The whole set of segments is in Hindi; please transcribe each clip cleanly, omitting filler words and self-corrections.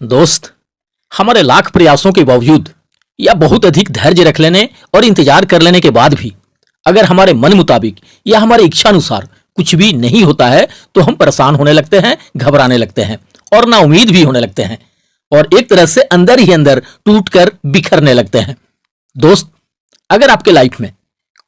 दोस्त, हमारे लाख प्रयासों के बावजूद या बहुत अधिक धैर्य रख लेने और इंतजार कर लेने के बाद भी अगर हमारे मन मुताबिक या हमारे इच्छा अनुसार कुछ भी नहीं होता है तो हम परेशान होने लगते हैं, घबराने लगते हैं और ना उम्मीद भी होने लगते हैं और एक तरह से अंदर ही अंदर टूटकर बिखरने लगते हैं। दोस्त, अगर आपके लाइफ में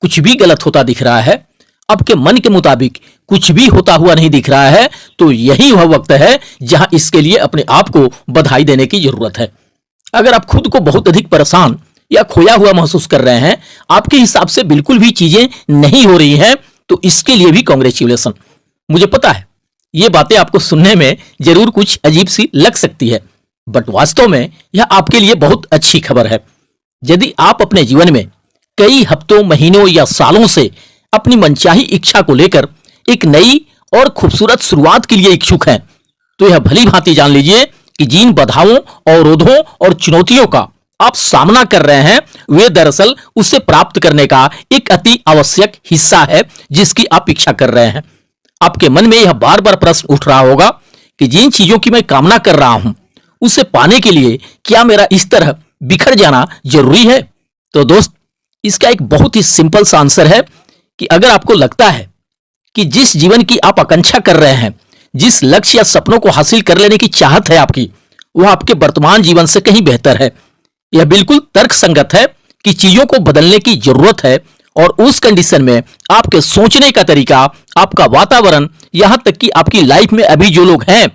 कुछ भी गलत होता दिख रहा है, आपके मन के मुताबिक कुछ भी होता हुआ नहीं दिख रहा है, तो यही वह वक्त है जहां इसके लिए अपने आप को बधाई देने की जरूरत है। अगर आप खुद को बहुत अधिक परेशान या खोया हुआ महसूस कर रहे हैं, आपके हिसाब से बिल्कुल भी चीजें नहीं हो रही हैं, तो इसके लिए भी कांग्रेचुलेशन। मुझे पता है ये बातें आपको सुनने में जरूर कुछ अजीब सी लग सकती है, बट वास्तव में यह आपके लिए बहुत अच्छी खबर है। यदि आप अपने जीवन में कई हफ्तों, महीनों या सालों से अपनी मनचाही इच्छा को लेकर एक नई और खूबसूरत शुरुआत के लिए इच्छुक हैं, तो यह भली भांति जान लीजिए कि जिन बाधाओं, अवरोधों और चुनौतियों का आप सामना कर रहे हैं, वे दरअसल उसे प्राप्त करने का एक अति आवश्यक हिस्सा है जिसकी आप इच्छा कर रहे हैं। आपके मन में यह बार बार प्रश्न उठ रहा होगा कि जिन चीजों की मैं कामना कर रहा हूं, उसे पाने के लिए क्या मेरा इस तरह बिखर जाना जरूरी है? तो दोस्त, इसका एक बहुत ही सिंपल सा आंसर है कि अगर आपको लगता है कि जिस जीवन की आप आकांक्षा कर रहे हैं, जिस लक्ष्य या सपनों को हासिल कर लेने की चाहत है आपकी, वह आपके वर्तमान जीवन से कहीं बेहतर है, यह बिल्कुल तर्कसंगत है कि चीजों को बदलने की जरूरत है और उस कंडीशन में आपके सोचने का तरीका, आपका वातावरण, यहां तक कि आपकी लाइफ में अभी जो लोग हैं,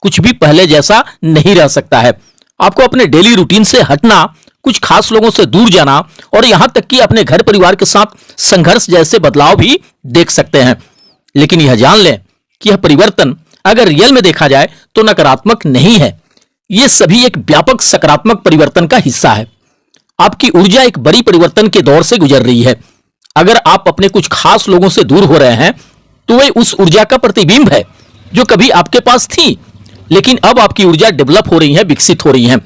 कुछ भी पहले जैसा नहीं रह सकता है। आपको अपने डेली रूटीन से हटना, कुछ खास लोगों से दूर जाना और यहां तक कि अपने घर परिवार के साथ संघर्ष जैसे बदलाव भी देख सकते हैं। लेकिन यह जान लें कि यह परिवर्तन अगर रियल में देखा जाए तो नकारात्मक नहीं है, यह सभी एक व्यापक सकारात्मक परिवर्तन का हिस्सा है। आपकी ऊर्जा एक बड़ी परिवर्तन के दौर से गुजर रही है। अगर आप अपने कुछ खास लोगों से दूर हो रहे हैं, तो वे उस ऊर्जा का प्रतिबिंब है जो कभी आपके पास थी, लेकिन अब आपकी ऊर्जा डेवलप हो रही है, विकसित हो रही है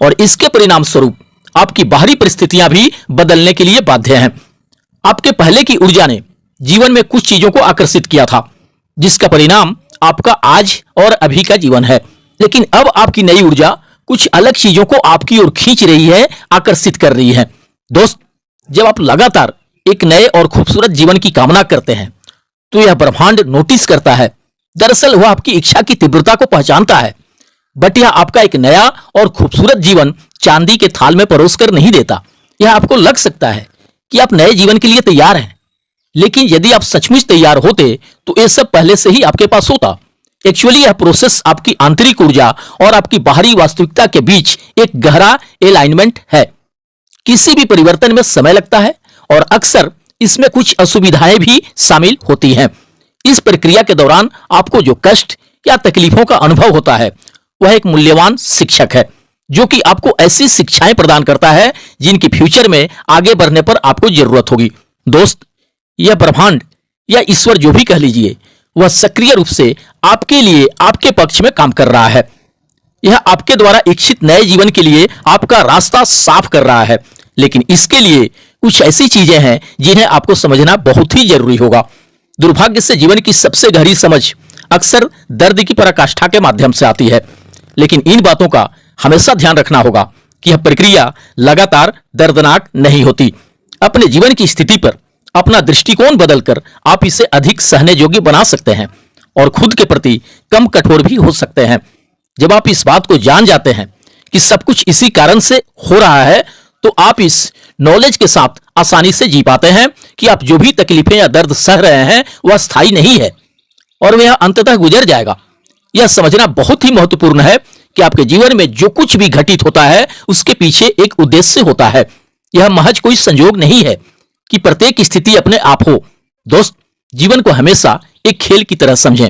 और इसके परिणाम स्वरूप आपकी बाहरी परिस्थितियां भी बदलने के लिए बाध्य हैं। आपके पहले की ऊर्जा ने जीवन में कुछ चीजों को आकर्षित किया था, जिसका परिणाम आपका आज और अभी का जीवन है। लेकिन अब आपकी नई ऊर्जा कुछ अलग चीजों को आपकी ओर खींच रही है, आकर्षित कर रही है। दोस्त, जब आप लगातार एक नए और खूबसूरत जीवन की कामना करते हैं, तो यह ब्रह्मांड नोटिस करता है। दरअसल वह आपकी इच्छा की तीव्रता को पहचानता है, बट यह आपका एक नया और खूबसूरत जीवन चांदी के थाल में परोस कर नहीं देता। यह आपको लग सकता है कि आप नए जीवन के लिए तैयार हैं, लेकिन यदि आप सचमुच तैयार होते तो यह सब पहले से ही आपके पास होता। एक्चुअली यह प्रोसेस आपकी आंतरिक ऊर्जा और आपकी बाहरी वास्तविकता के बीच एक गहरा अलाइनमेंट है। किसी भी परिवर्तन में समय लगता है और अक्सर इसमें कुछ असुविधाएं भी शामिल होती हैं। इस प्रक्रिया के दौरान आपको जो कष्ट या तकलीफों का अनुभव होता है, वह एक मूल्यवान शिक्षक है, जो कि आपको ऐसी शिक्षाएं प्रदान करता है जिनकी फ्यूचर में आगे बढ़ने पर आपको जरूरत होगी। दोस्त, यह ब्रह्मांड या ईश्वर जो भी कह लीजिए, वह सक्रिय रूप से आपके लिए, आपके पक्ष में काम कर रहा है। यह आपके द्वारा इच्छित नए जीवन के लिए आपका रास्ता साफ कर रहा है, लेकिन इसके लिए कुछ ऐसी चीजें हैं जिन्हें आपको समझना बहुत ही जरूरी होगा। दुर्भाग्य से जीवन की सबसे गहरी समझ अक्सर दर्द की पराकाष्ठा के माध्यम से आती है, लेकिन इन बातों का हमेशा ध्यान रखना होगा कि यह प्रक्रिया लगातार दर्दनाक नहीं होती। अपने जीवन की स्थिति पर अपना दृष्टिकोण बदलकर आप इसे अधिक सहने योग्य बना सकते हैं और खुद के प्रति कम कठोर भी हो सकते हैं। जब आप इस बात को जान जाते हैं कि सब कुछ इसी कारण से हो रहा है, तो आप इस नॉलेज के साथ आसानी से जी पाते हैं कि आप जो भी तकलीफें या दर्द सह रहे हैं, वह स्थायी नहीं है और वह अंततः गुजर जाएगा। यह समझना बहुत ही महत्वपूर्ण है कि आपके जीवन में जो कुछ भी घटित होता है, उसके पीछे एक उद्देश्य होता है। यह महज कोई संयोग नहीं है कि प्रत्येक स्थिति अपने आप हो। दोस्त, जीवन को हमेशा एक खेल की तरह समझें,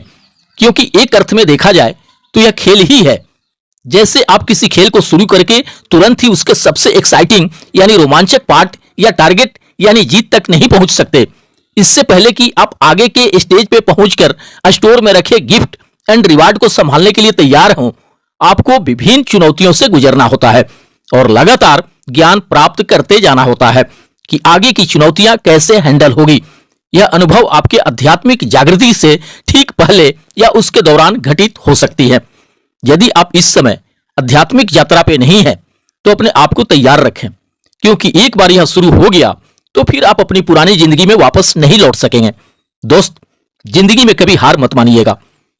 क्योंकि एक अर्थ में देखा जाए तो यह खेल ही है। जैसे आप किसी खेल को शुरू करके तुरंत ही उसके सबसे एक्साइटिंग यानी रोमांचक पार्ट या टारगेट यानी जीत तक नहीं पहुंच सकते। इससे पहले कि आप आगे के स्टेज पे पहुंचकर स्टोर में रखे गिफ्ट एंड रिवार्ड को संभालने के लिए तैयार हों, आपको विभिन्न चुनौतियों से गुजरना होता है। और लगातार ज्ञान प्राप्त करते जाना होता है कि आगे की चुनौतियां कैसे हैंडल होगी। यह अनुभव आपके आध्यात्मिक जागृति से ठीक पहले या उसके दौरान घटित हो सकती है। यदि आप इस समय आध्यात्मिक यात्रा पे नहीं है तो अपने आप को तैयार रखें, क्योंकि एक बार यह शुरू हो गया तो फिर आप अपनी पुरानी जिंदगी में वापस नहीं लौट सकेंगे। दोस्त, जिंदगी में कभी हार मत मानिएगा।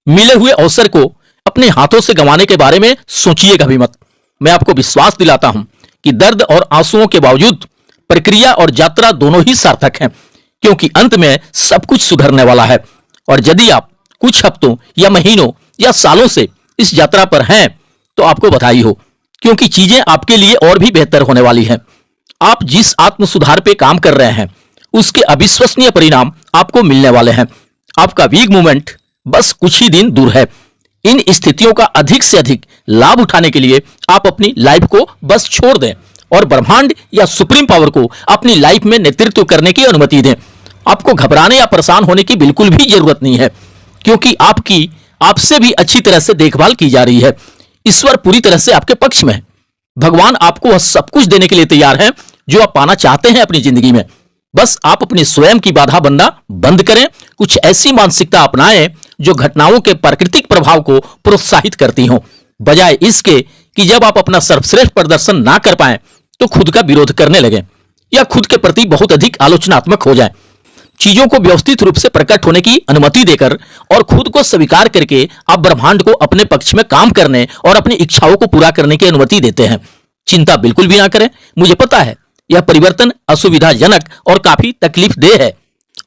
मिले हुए अवसर को अपने हाथों से गंवाने के बारे में सोचिएगा भी मत। मैं आपको विश्वास दिलाता हूं कि दर्द और आंसुओं के बावजूद प्रक्रिया और यात्रा दोनों ही सार्थक हैं, क्योंकि अंत में सब कुछ सुधरने वाला है। और यदि आप कुछ हफ्तों या महीनों या सालों से इस यात्रा पर हैं तो आपको बधाई हो, क्योंकि चीजें आपके लिए और भी बेहतर होने वाली हैं। आप जिस आत्म सुधार पे काम कर रहे हैं उसके अविश्वसनीय परिणाम आपको मिलने वाले हैं। आपका बिग मूवमेंट बस कुछ ही दिन दूर है। इन स्थितियों का अधिक से अधिक लाभ उठाने के लिए आप अपनी लाइफ को बस छोड़ दें और ब्रह्मांड या सुप्रीम पावर को अपनी लाइफ में नेतृत्व करने की अनुमति दें। आपको घबराने या परेशान होने की बिल्कुल भी जरूरत नहीं है, क्योंकि आपसे भी अच्छी तरह से देखभाल की जा रही है। ईश्वर पूरी तरह से आपके पक्ष में है। भगवान आपको वह सब कुछ देने के लिए तैयार है जो आप पाना चाहते हैं अपनी जिंदगी में। बस आप अपनी स्वयं की बाधा बनना बंद करें। कुछ ऐसी मानसिकता अपनाएं जो घटनाओं के प्राकृतिक प्रभाव को प्रोत्साहित करती हो, बजाय इसके कि जब आप अपना सर्वश्रेष्ठ प्रदर्शन ना कर पाएं तो खुद का विरोध करने लगे या खुद के प्रति बहुत अधिक आलोचनात्मक हो जाएं। चीजों को व्यवस्थित रूप से प्रकट होने की अनुमति देकर और खुद को स्वीकार करके आप ब्रह्मांड को अपने पक्ष में काम करने और अपनी इच्छाओं को पूरा करने की अनुमति देते हैं। चिंता बिल्कुल भी ना करें। मुझे पता है यह परिवर्तन असुविधाजनक और काफी तकलीफदेह है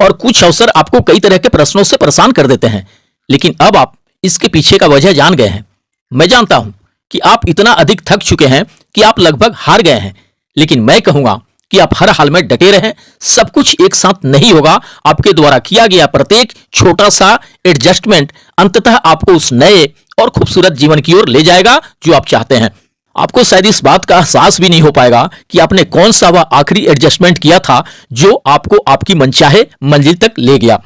और कुछ अवसर आपको कई तरह के प्रश्नों से परेशान कर देते हैं, लेकिन अब आप इसके पीछे का वजह जान गए हैं। मैं जानता हूं कि आप इतना अधिक थक चुके हैं कि आप लगभग हार गए हैं, लेकिन मैं कहूंगा कि आप हर हाल में डटे रहें। सब कुछ एक साथ नहीं होगा। आपके द्वारा किया गया प्रत्येक छोटा सा एडजस्टमेंट अंततः आपको उस नए और खूबसूरत जीवन की ओर ले जाएगा जो आप चाहते हैं। आपको शायद इस बात का एहसास भी नहीं हो पाएगा कि आपने कौन सा वह आखिरी एडजस्टमेंट किया था जो आपको आपकी मनचाहे मंजिल तक ले गया।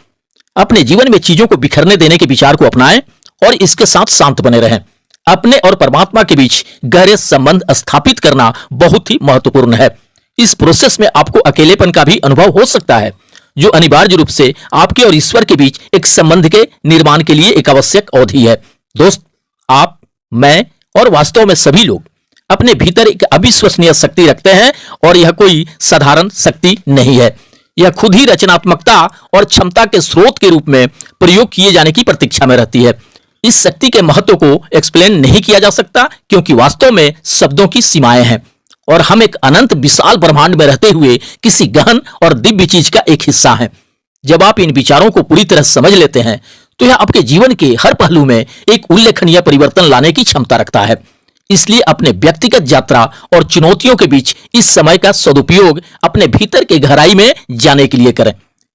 अपने जीवन में चीजों को बिखरने देने के विचार को अपनाएं और इसके साथ शांत बने रहें। अपने और परमात्मा के बीच गहरे संबंध स्थापित करना बहुत ही महत्वपूर्ण है। इस प्रोसेस में आपको अकेलेपन का भी अनुभव हो सकता है, जो अनिवार्य रूप से आपके और ईश्वर के बीच एक संबंध के निर्माण के लिए एक आवश्यक अवधि है। दोस्त, आप, मैं और वास्तव में सभी लोग अपने भीतर एक अविश्वसनीय शक्ति रखते हैं और यह कोई साधारण शक्ति नहीं है। यह खुद ही रचनात्मकता और क्षमता के स्रोत के रूप में प्रयोग किए जाने की प्रतीक्षा में रहती है। इस शक्ति के महत्व को एक्सप्लेन नहीं किया जा सकता, क्योंकि वास्तव में शब्दों की सीमाएं हैं और हम एक अनंत विशाल ब्रह्मांड में रहते हुए किसी गहन और दिव्य चीज का एक हिस्सा हैं। जब आप इन विचारों को पूरी तरह समझ लेते हैं तो यह आपके जीवन के हर पहलू में एक उल्लेखनीय परिवर्तन लाने की क्षमता रखता है। इसलिए अपने व्यक्तिगत यात्रा और चुनौतियों के बीच इस समय का सदुपयोग अपने भीतर के गहराई में जाने के लिए करें।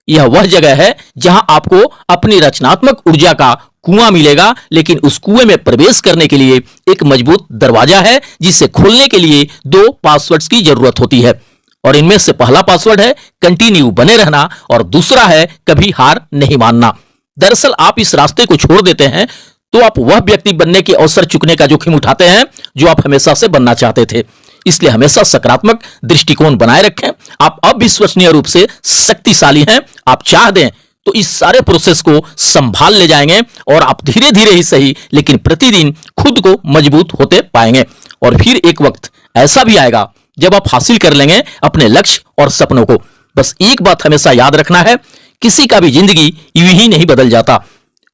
यह वह जगह है जहां आपको अपनी रचनात्मक ऊर्जा का कुआं मिलेगा, लेकिन उस कुएं में प्रवेश करने के लिए एक मजबूत दरवाजा है जिसे खोलने के लिए 2 पासवर्ड्स की जरूरत होती है। और इनमें से पहला पासवर्ड है कंटिन्यू बने रहना और दूसरा है कभी हार नहीं मानना। दरअसल आप इस रास्ते को छोड़ देते हैं तो आप वह व्यक्ति बनने के अवसर चुकने का जोखिम उठाते हैं जो आप हमेशा से बनना चाहते थे। इसलिए हमेशा सकारात्मक दृष्टिकोण बनाए रखें। आप अविश्वसनीय रूप से शक्तिशाली हैं। आप चाह दें तो इस सारे प्रोसेस को संभाल ले जाएंगे और आप धीरे धीरे ही सही, लेकिन प्रतिदिन खुद को मजबूत होते पाएंगे। और फिर एक वक्त ऐसा भी आएगा जब आप हासिल कर लेंगे अपने लक्ष्य और सपनों को। बस एक बात हमेशा याद रखना है, किसी का भी जिंदगी यूं ही नहीं बदल जाता।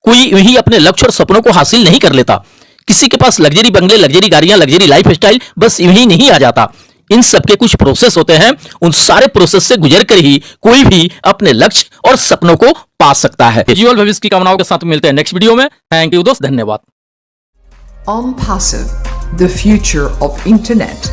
कोई यूं ही अपने लक्ष्य और सपनों को हासिल नहीं कर लेता। किसी के पास लग्जरी बंगले, लग्जरी गाड़ियां, लग्जरी लाइफ स्टाइल बस यूं ही नहीं आ जाता। इन सब के कुछ प्रोसेस होते हैं। उन सारे प्रोसेस से गुजर कर ही कोई भी अपने लक्ष्य और सपनों को पा सकता है। जीवन भविष्य की कामनाओं के साथ मिलते हैं नेक्स्ट वीडियो में। थैंक यू दोस्त, धन्यवाद। OnPassive, the future of internet.